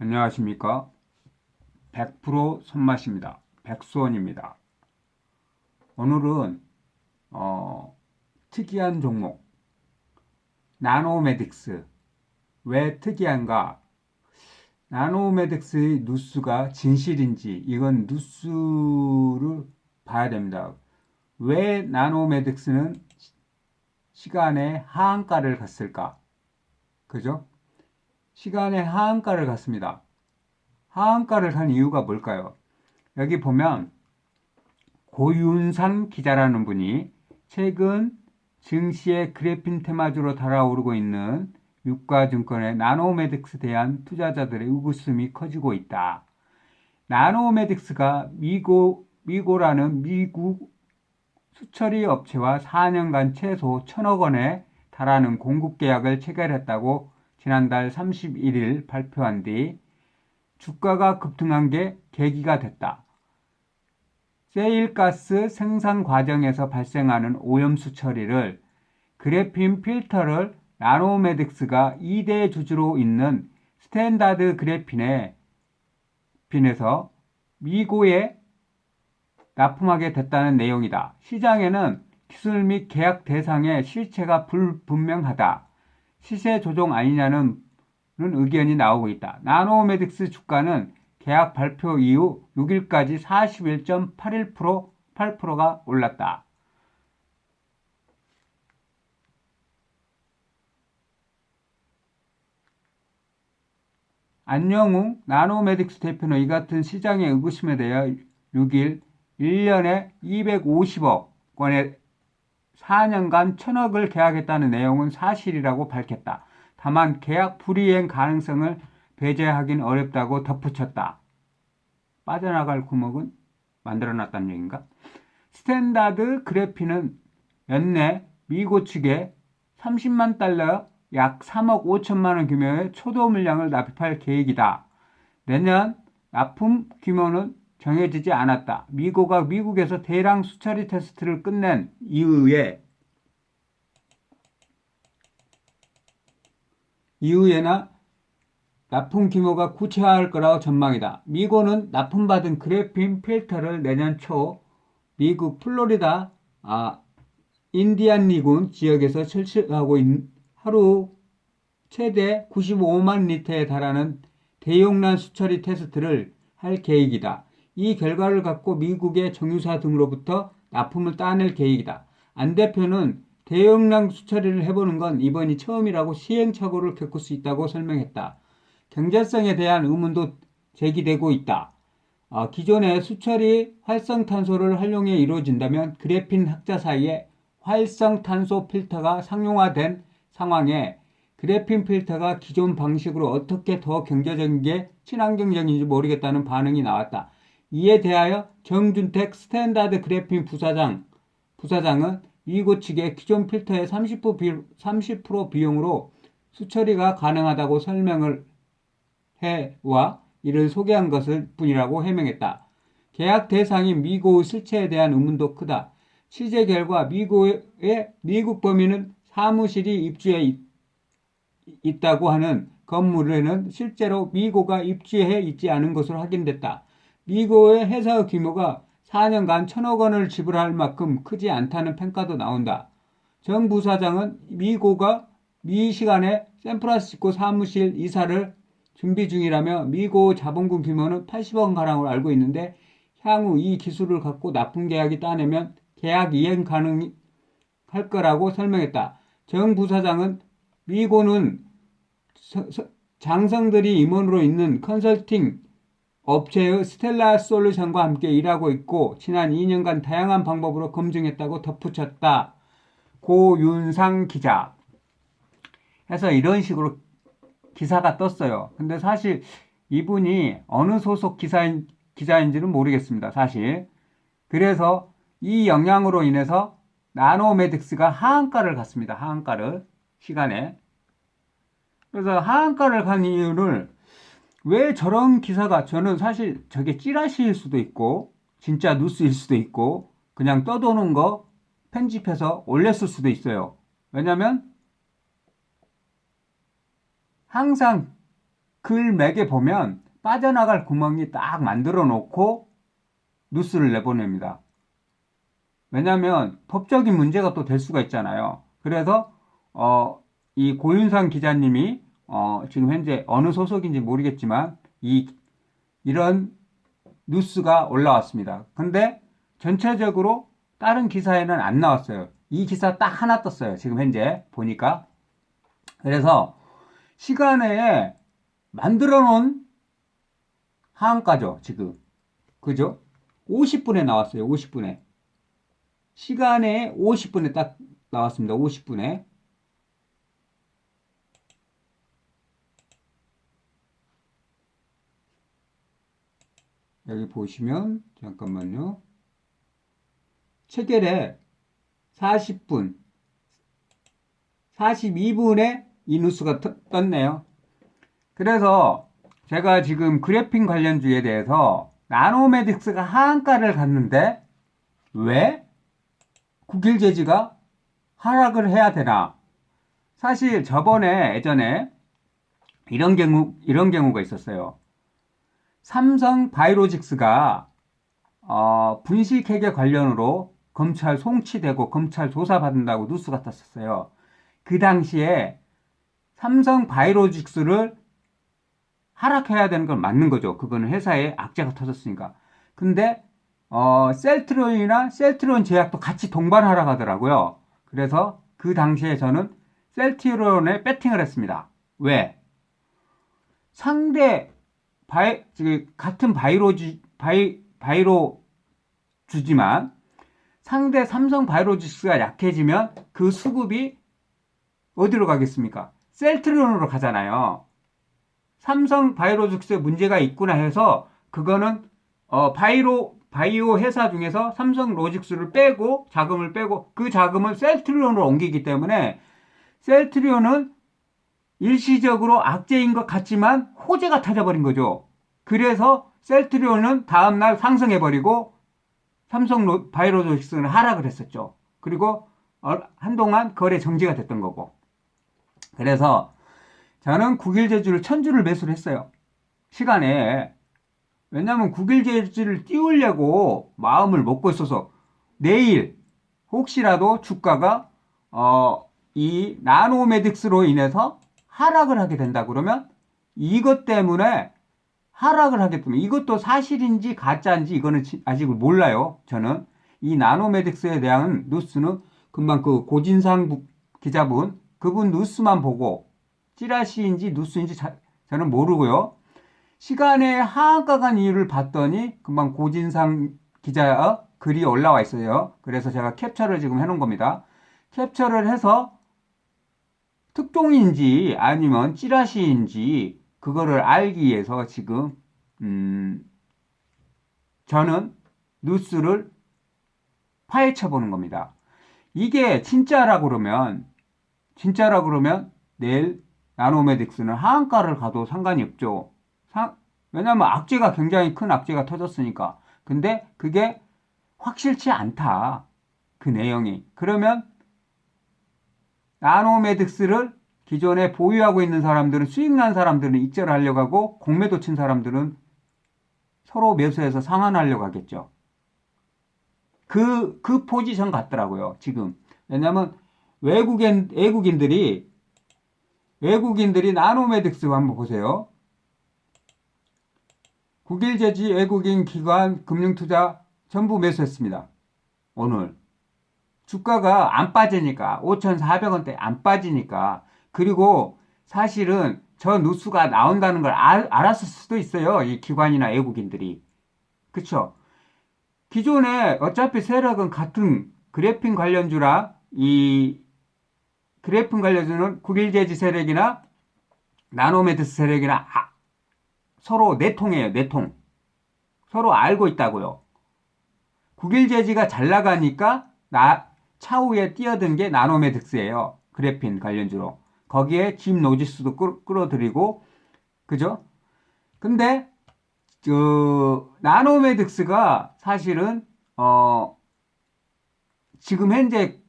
안녕하십니까. 100% 손맛입니다. 백수원입니다. 오늘은 특이한 종목 나노메딕스. 왜 특이한가? 나노메딕스의 뉴스가 진실인지 이건 뉴스를 봐야 됩니다. 왜 나노메딕스는 시간의 하한가를 갔을까? 그죠? 시간의 하한가를 갔습니다. 하한가를 간 이유가 뭘까요? 여기 보면 고윤상 기자라는 분이 최근 증시의 그래핀 테마주로 달아오르고 있는 유가증권의 나노메딕스에 대한 투자자들의 의구심이 커지고 있다. 나노메딕스가 미고라는 미국 수처리 업체와 4년간 최소 1,000억 원에 달하는 공급 계약을 체결했다고 지난달 31일 발표한 뒤 주가가 급등한 게 계기가 됐다. 세일가스 생산 과정에서 발생하는 오염수 처리를 그래핀 필터를 나노메딕스가 2대 주주로 있는 스탠다드 그래핀에서 미고에 납품하게 됐다는 내용이다. 시장에는 기술 및 계약 대상의 실체가 불분명하다. 시세 조정 아니냐는 의견이 나오고 있다. 나노메딕스 주가는 계약 발표 이후 6일까지 41.81%가 올랐다. 안영웅 나노메딕스 대표는 이 같은 시장의 의구심에 대해 6일 1년에 250억 원에 4년간 1,000억을 계약했다는 내용은 사실이라고 밝혔다. 다만 계약 불이행 가능성을 배제하긴 어렵다고 덧붙였다. 빠져나갈 구멍은 만들어놨다는 얘기인가? 스탠다드 그래핀은 연내 미국 측에 30만 달러 약 3억 5천만 원 규모의 초도 물량을 납입할 계획이다. 내년 납품 규모는 정해지지 않았다. 미국에서 대량 수처리 테스트를 끝낸 이후에나 납품 규모가 구체화할 거라고 전망이다. 미고는 납품받은 그래핀 필터를 내년 초 미국 플로리다 인디안리군 지역에서 설치하고 하루 최대 95만 리터에 달하는 대용량 수처리 테스트를 할 계획이다. 이 결과를 갖고 미국의 정유사 등으로부터 납품을 따낼 계획이다. 안 대표는 대용량 수처리를 해보는 건 이번이 처음이라고 시행착오를 겪을 수 있다고 설명했다. 경제성에 대한 의문도 제기되고 있다. 기존의 수처리 활성탄소를 활용해 이루어진다면 그래핀 학자 사이에 활성탄소 필터가 상용화된 상황에 그래핀 필터가 기존 방식으로 어떻게 더 경제적인 게 친환경적인지 모르겠다는 반응이 나왔다. 이에 대하여 정준택 스탠다드 그래핀 부사장은 미국 측의 기존 필터의 30% 비용으로 수처리가 가능하다고 설명을 해와 이를 소개한 것을 뿐이라고 해명했다. 계약 대상인 미고의 실체에 대한 의문도 크다. 취재 결과 미국 범인은 사무실이 입주해 있다고 하는 건물에는 실제로 미고가 입주해 있지 않은 것으로 확인됐다. 미고의 회사 규모가 4년간 1,000억 원을 지불할 만큼 크지 않다는 평가도 나온다. 정 부사장은 미고가 미시간에 샌프란시스코 사무실 이사를 준비 중이라며 미고 자본금 규모는 80억 가량으로 알고 있는데 향후 이 기술을 갖고 납품 계약이 따내면 계약 이행 가능할 거라고 설명했다. 정 부사장은 미고는 장성들이 임원으로 있는 컨설팅 업체의 스텔라 솔루션과 함께 일하고 있고 지난 2년간 다양한 방법으로 검증했다고 덧붙였다. 고윤상 기자 해서 이런 식으로 기사가 떴어요. 근데 사실 이분이 어느 소속 기자인지는 모르겠습니다. 사실. 그래서 이 영향으로 인해서 나노메딕스가 하한가를 갔습니다. 하한가를 시간에. 그래서 하한가를 간 이유를 왜 저런 기사가 저는 사실 저게 찌라시일 수도 있고 진짜 뉴스일 수도 있고 그냥 떠도는 거 편집해서 올렸을 수도 있어요. 왜냐면 항상 글맥에 보면 빠져나갈 구멍이 딱 만들어 놓고 뉴스를 내보냅니다. 왜냐하면 법적인 문제가 또 될 수가 있잖아요. 그래서 이 고윤상 기자님이 지금 현재 어느 소속인지 모르겠지만 이런 뉴스가 올라왔습니다. 근데 전체적으로 다른 기사에는 안 나왔어요. 이 기사 딱 하나 떴어요. 지금 현재 보니까. 그래서 시간에 만들어 놓은 하한가죠, 지금. 그죠? 50분에 나왔어요, 50분에. 시간에 50분에 딱 나왔습니다, 50분에. 여기 보시면, 잠깐만요. 체결에 40분, 42분에 이 뉴스가 떴네요. 그래서 제가 지금 그래핀 관련주에 대해서 나노메딕스가 하한가를 갔는데 왜 국일제지가 하락을 해야 되나? 사실 저번에 예전에 이런 경우가 있었어요. 삼성 바이오로직스가 분식회계 관련으로 검찰 송치되고 검찰 조사받는다고 뉴스가 떴었어요. 그 당시에 삼성 바이오로직스를 하락해야 되는 건 맞는 거죠. 그거는 회사에 악재가 터졌으니까. 근데 셀트론이나 셀트론 제약도 같이 동반하라고 하더라고요. 그래서 그 당시에 저는 셀트론에 배팅을 했습니다. 왜? 상대 같은 바이로 주지만 상대 삼성 바이오로직스가 약해지면 그 수급이 어디로 가겠습니까? 셀트론으로 가잖아요. 삼성 바이오로직스에 문제가 있구나 해서 그거는 바이오 회사 중에서 삼성 로직스를 빼고 자금을 빼고 그 자금을 셀트리온으로 옮기기 때문에 셀트리온은 일시적으로 악재인 것 같지만 호재가 터져버린 거죠. 그래서 셀트리온은 다음날 상승해버리고 삼성 바이오로직스는 하락을 했었죠. 그리고 한동안 거래 정지가 됐던 거고. 그래서 저는 국일제주를 1000주를 매수를 했어요. 시간에. 왜냐면 국일제주를 띄우려고 마음을 먹고 있어서 내일 혹시라도 주가가 이 나노메딕스로 인해서 하락을 하게 된다 그러면 이것 때문에 하락을 하기 때문에 이것도 사실인지 가짜인지 이거는 아직 몰라요. 저는 이 나노메딕스에 대한 뉴스는 금방 그 고진상 기자분 그분 뉴스만 보고 찌라시인지 뉴스인지 저는 모르고요. 시간에 하한가 간 이유를 봤더니 금방 고진상 기자 글이 올라와 있어요. 그래서 제가 캡처를 지금 해놓은 겁니다. 캡처를 해서 특종인지 아니면 찌라시인지 그거를 알기 위해서 지금 저는 뉴스를 파헤쳐 보는 겁니다. 이게 진짜라 그러면 내일 나노메딕스는 하한가를 가도 상관이 없죠. 왜냐하면 악재가 굉장히 큰 악재가 터졌으니까. 근데 그게 확실치 않다. 그 내용이. 그러면 나노메딕스를 기존에 보유하고 있는 사람들은 수익 난 사람들은 익절하려고 하고 공매도 친 사람들은 서로 매수해서 상환하려고 하겠죠. 그 포지션 같더라고요. 지금. 왜냐하면 외국인들이 나노메딕스 한번 보세요. 국일제지 외국인 기관 금융투자 전부 매수했습니다. 오늘. 주가가 안 빠지니까 5,400원대 안 빠지니까 그리고 사실은 저 뉴스가 나온다는 걸 알았을 수도 있어요. 이 기관이나 외국인들이. 그쵸? 기존에 어차피 세력은 같은 그래핀 관련주랑 이 그래핀 관련주는 국일제지 세력이나 나노메딕스 세력이나 서로 내통이에요. 내통. 서로 알고 있다고요. 국일제지가 잘 나가니까 차후에 뛰어든 게 나노메딕스예요. 그래핀 관련주로. 거기에 짐 노지스도 끌어들이고 그죠? 근데 나노메딕스가 사실은 지금 현재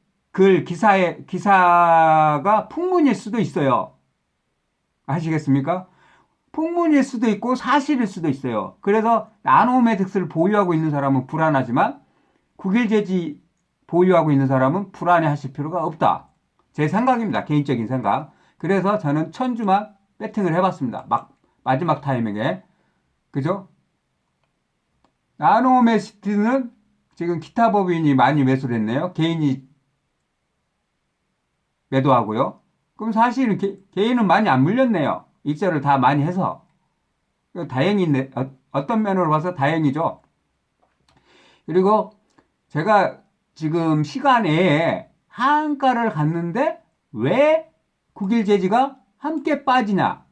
기사가 풍문일 수도 있어요. 아시겠습니까? 풍문일 수도 있고 사실일 수도 있어요. 그래서 나노메딕스를 보유하고 있는 사람은 불안하지만 국일제지 보유하고 있는 사람은 불안해 하실 필요가 없다. 제 생각입니다. 개인적인 생각. 그래서 저는 천주만 배팅을 해봤습니다. 마지막 타이밍에. 그죠? 나노메시트는 지금 기타 법인이 많이 매수를 했네요. 개인이 매도하고요. 그럼 사실은 개인은 많이 안 물렸네요. 익절을 다 많이 해서. 다행이네. 어떤 면으로 봐서 다행이죠. 그리고 제가 지금 시간에 하한가를 갔는데 왜 국일제지가 함께 빠지냐.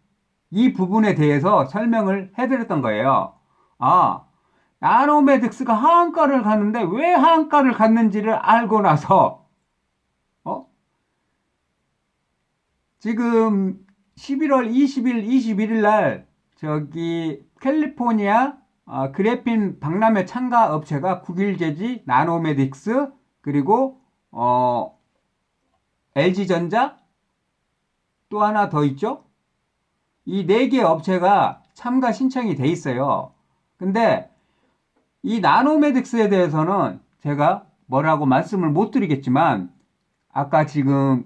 이 부분에 대해서 설명을 해드렸던 거예요. 나노메딕스가 하한가를 갔는데 왜 하한가를 갔는지를 알고 나서 지금 11월 20일, 21일 날 저기 캘리포니아 그래핀 박람회 참가 업체가 국일제지, 나노메딕스 그리고 LG전자 또 하나 더 있죠. 이 4개 업체가 참가 신청이 돼 있어요. 근데 이 나노메딕스에 대해서는 제가 뭐라고 말씀을 못 드리겠지만 아까 지금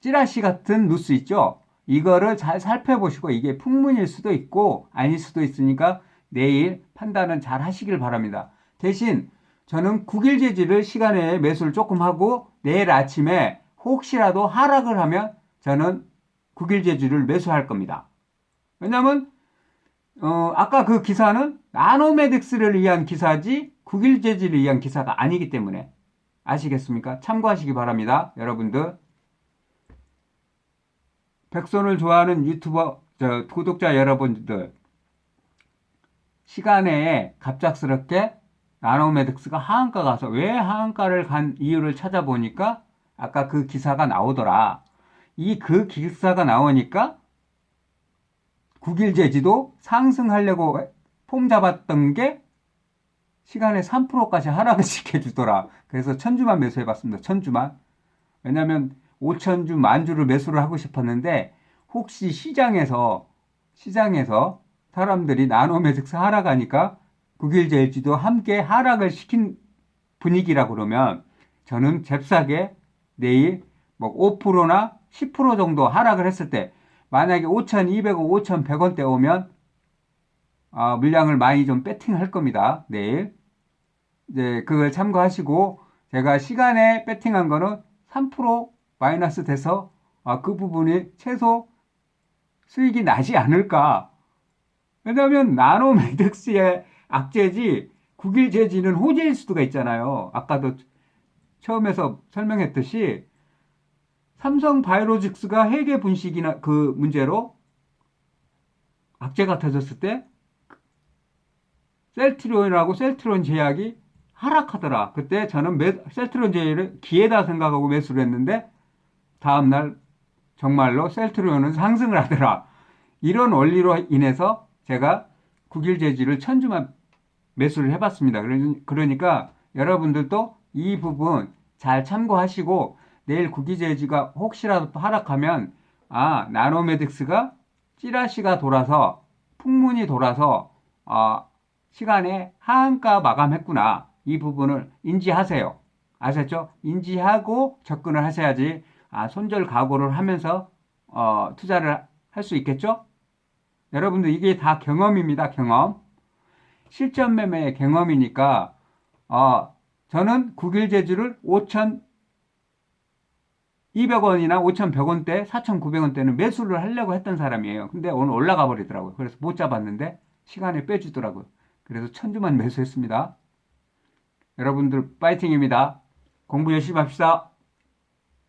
찌라시 같은 뉴스 있죠? 이거를 잘 살펴보시고 이게 풍문일 수도 있고 아닐 수도 있으니까 내일 판단은 잘 하시길 바랍니다. 대신 저는 국일제지를 시간에 매수를 조금 하고 내일 아침에 혹시라도 하락을 하면 저는 국일제지를 매수할 겁니다. 왜냐면 아까 그 기사는 나노메딕스를 위한 기사지 국일제지를 위한 기사가 아니기 때문에 아시겠습니까? 참고하시기 바랍니다. 여러분들. 백손을 좋아하는 유튜버 구독자 여러분들 시간에 갑작스럽게 나노메딕스가 하한가 가서 왜 하한가를 간 이유를 찾아보니까 아까 그 기사가 나오더라. 그 기사가 나오니까 국일제지도 상승하려고 폼 잡았던 게 시간에 3%까지 하락을 시켜주더라. 그래서 천주만 매수해봤습니다. 천주만. 왜냐면 5천주, 만주를 매수를 하고 싶었는데 혹시 시장에서 사람들이 나노메딕스 하락하니까 국일제지도 함께 하락을 시킨 분위기라 그러면 저는 잽싸게 내일 뭐 5%나 10% 정도 하락을 했을 때 만약에 5,200원, 5,100원대 오면 물량을 많이 좀 배팅할 겁니다. 내일. 이제 그걸 참고하시고 제가 시간에 배팅한 거는 3% 마이너스 돼서 그 부분이 최소 수익이 나지 않을까. 왜냐하면 나노메딕스의 악재지 국일제지는 호재일 수가 있잖아요. 아까도 처음에서 설명했듯이 삼성바이오로직스가 해계 분식이나 그 문제로 악재가 터졌을 때 셀트리온이라고 셀트리온 제약이 하락하더라. 그때 저는 셀트리온 제약을 기회다 생각하고 매수를 했는데 다음날 정말로 셀트리온은 상승을 하더라. 이런 원리로 인해서 제가 국일제지를 천주만 매수를 해봤습니다. 그러니까 여러분들도 이 부분 잘 참고하시고 내일 국일제지가 혹시라도 하락하면 나노메딕스가 찌라시가 돌아서 풍문이 돌아서 시간에 하한가 마감했구나. 이 부분을 인지하세요. 아셨죠? 인지하고 접근을 하셔야지 손절 각오를 하면서 투자를 할 수 있겠죠? 여러분들 이게 다 경험입니다. 경험. 실전 매매의 경험이니까 저는 국일제주를 5,200원이나 5,100원대, 4,900원대는 매수를 하려고 했던 사람이에요. 근데 오늘 올라가 버리더라고요. 그래서 못 잡았는데 시간에 빼주더라고요. 그래서 천주만 매수했습니다. 여러분들 파이팅입니다. 공부 열심히 합시다.